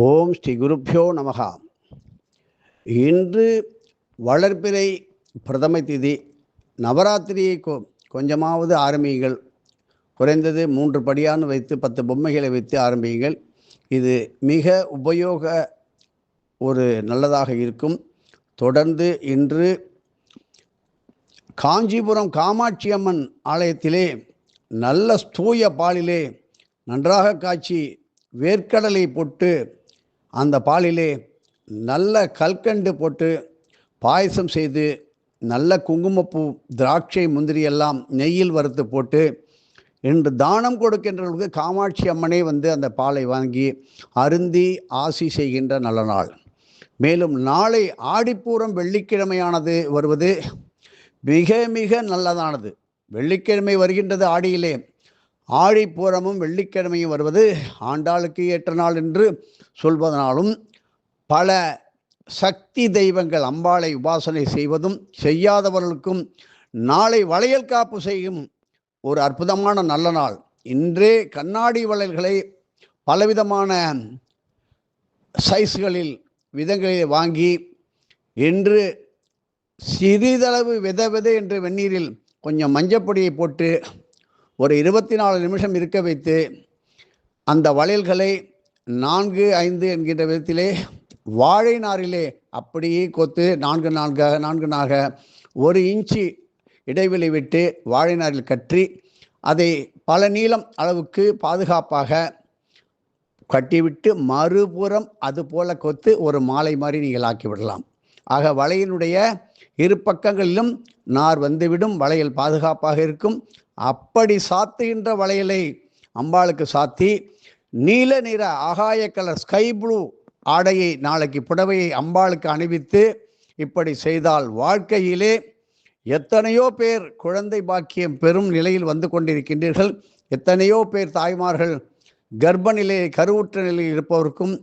ஓம் ஸ்ரீ குருப்பியோ நமகா. இன்று வளர்பிறை பிரதமை திதி. நவராத்திரியை கொஞ்சமாவது ஆரம்பியுங்கள். குறைந்தது 3 படியான்னு வைத்து 10 பொம்மைகளை வைத்து ஆரம்பியுங்கள். இது மிக உபயோக நல்லதாக இருக்கும். தொடர்ந்து இன்று காஞ்சிபுரம் காமாட்சி அம்மன் ஆலயத்திலே நல்ல தூய பாலிலே நன்றாக காய்ச்சி வேர்க்கடலை போட்டு அந்த பாலிலே நல்ல கல்கண்டு போட்டு பாயசம் செய்து நல்ல குங்குமப்பூ திராட்சை முந்திரி எல்லாம் நெய்யில் வறுத்து போட்டு இன்று தானம் கொடுக்கின்றவர்களுக்கு காமாட்சி அம்மனே வந்து அந்த பாலை வாங்கி அருந்தி ஆசி செய்கின்ற நல்ல நாள். மேலும் நாளை ஆடிப்பூரம் வெள்ளிக்கிழமையானது வருவது மிக மிக நல்லதானது. வெள்ளிக்கிழமை வருகின்றது ஆடியிலே. ஆடிப்பூரமும் வெள்ளிக்கிழமையும் வருவது ஆண்டாளுக்கு ஏற்ற நாள் என்று சொல்வதனாலும் பல சக்தி தெய்வங்கள் அம்பாளை உபாசனை செய்வதும் செய்யாதவர்களுக்கும் நாளை வளையல் காப்பு செய்யும் ஒரு அற்புதமான நல்ல நாள். இன்றே கண்ணாடி வளையல்களை பலவிதமான சைஸ்களில் விதங்களில் வாங்கி இன்று சிறிதளவு வித என்று வெந்நீரில் கொஞ்சம் மஞ்சப்பொடியை போட்டு ஒரு 24 நிமிஷம் இருக்க வைத்து அந்த வளையல்களை 4-5 என்கின்ற விதத்திலே வாழை நாரிலே அப்படியே கொத்து 4 1 இன்ச்சு இடைவெளி விட்டு வாழை நாரில் கற்றி அதை பல நீளம் அளவுக்கு பாதுகாப்பாக கட்டிவிட்டு மறுபுறம் அதுபோல கொத்து ஒரு மாலை மாதிரி நீங்கள் ஆக்கிவிடலாம். ஆக வளையனுடைய இரு பக்கங்களிலும் நார் வந்துவிடும், வளையல் பாதுகாப்பாக இருக்கும். அப்படி சாத்துகின்ற வளையலை அம்பாளுக்கு சாத்தி நீல நிற ஆகாய கலர் ஸ்கை ப்ளூ ஆடையை நாளைக்கு புடவையை அம்பாளுக்கு அணிவித்து இப்படி செய்தால் வாழ்க்கையிலே எத்தனையோ பேர் குழந்தை பாக்கியம் பெரும் நிலையில் வந்து கொண்டிருக்கின்றீர்கள். எத்தனையோ பேர் தாய்மார்கள் கர்ப்ப நிலையை கருவுற்ற நிலையில் இருப்பவருக்கும்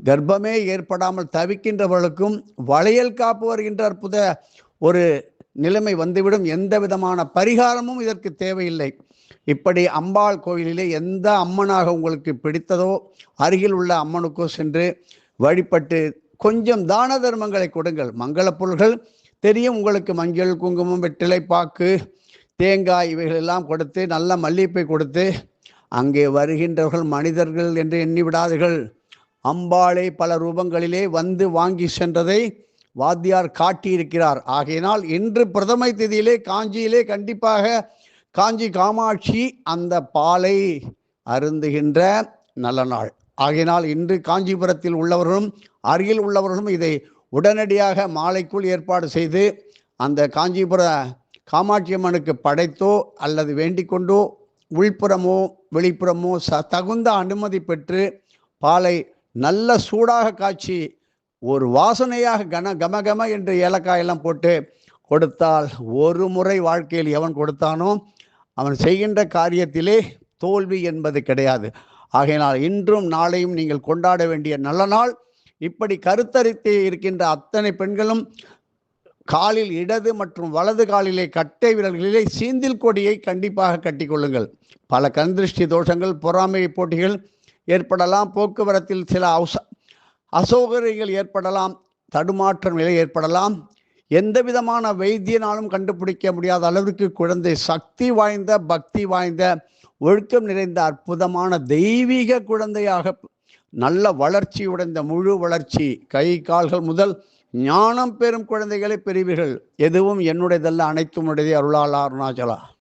கர்ப்பமே ஏற்படாமல் தவிக்கின்றவர்களுக்கும் வளையல் காப்பு வருகின்ற அற்புத ஒரு நிலைமை வந்துவிடும். எந்த விதமான பரிகாரமும் இதற்கு தேவையில்லை. இப்படி அம்பாள் கோயிலிலே எந்த அம்மனாக உங்களுக்கு பிடித்ததோ அருகில் உள்ள அம்மனுக்கோ சென்று வழிபட்டு கொஞ்சம் தான தர்மங்களை கொடுங்கள். மங்கள பொருள்கள் தெரியும் உங்களுக்கு, மஞ்சள் குங்குமம் வெற்றிலை பாக்கு தேங்காய் இவைகளெல்லாம் கொடுத்து நல்ல மல்லிகைப்பை கொடுத்து அங்கே வருகின்றவர்கள் மனிதர்கள் என்று எண்ணிவிடாதீர்கள். அம்பாளை பல ரூபங்களிலே வந்து வாங்கி சென்றதை வாத்தியார் காட்டியிருக்கிறார். ஆகையினால் இன்று பிரதமை திதியிலே காஞ்சியிலே கண்டிப்பாக காஞ்சி காமாட்சி அந்த பாலை அருந்துகின்ற நல்ல நாள். ஆகையினால் இன்று காஞ்சிபுரத்தில் உள்ளவர்களும் அருகில் உள்ளவர்களும் இதை உடனடியாக மாலைக்குள் ஏற்பாடு செய்து அந்த காஞ்சிபுர காமாட்சி அம்மனுக்கு படைத்தோ அல்லது வேண்டிக் கொண்டோ உள்புறமோ வெளிப்புறமோ தகுந்த அனுமதி பெற்று பாலை நல்ல சூடாக காய்ச்சி ஒரு வாசனையாக கமகம என்று ஏலக்காயெல்லாம் போட்டு கொடுத்தால் ஒரு முறை வாழ்க்கையில் எவன் கொடுத்தானோ அவன் செய்கின்ற காரியத்திலே தோல்வி என்பது கிடையாது. ஆகையினால் இன்றும் நாளையும் நீங்கள் கொண்டாட வேண்டிய நல்ல நாள். இப்படி கருத்தரித்து இருக்கின்ற அத்தனை பெண்களும் காலில் இடது மற்றும் வலது காலிலே கட்டை விரல்களிலே சீந்தில் கொடியை கண்டிப்பாக கட்டிக்கொள்ளுங்கள். பல கண்திருஷ்டி தோஷங்கள் பொறாமை போட்டிகள் ஏற்படலாம், போக்குவரத்தில் சில அசௌகரியங்கள் ஏற்படலாம், தடுமாற்ற நிலை ஏற்படலாம். எந்த விதமான வைத்தியனாலும் கண்டுபிடிக்க முடியாத அளவிற்கு குழந்தை சக்தி வாய்ந்த பக்தி வாய்ந்த ஒழுக்கம் நிறைந்த அற்புதமான தெய்வீக குழந்தையாக நல்ல வளர்ச்சி உடைந்த முழு வளர்ச்சி கை கால்கள் முதல் ஞானம் பெறும் குழந்தைகளை பெறுவீர்கள். எதுவும் என்னுடையதல்ல, அனைத்தும் உடையதே. அருளாளா அருணாச்சலா.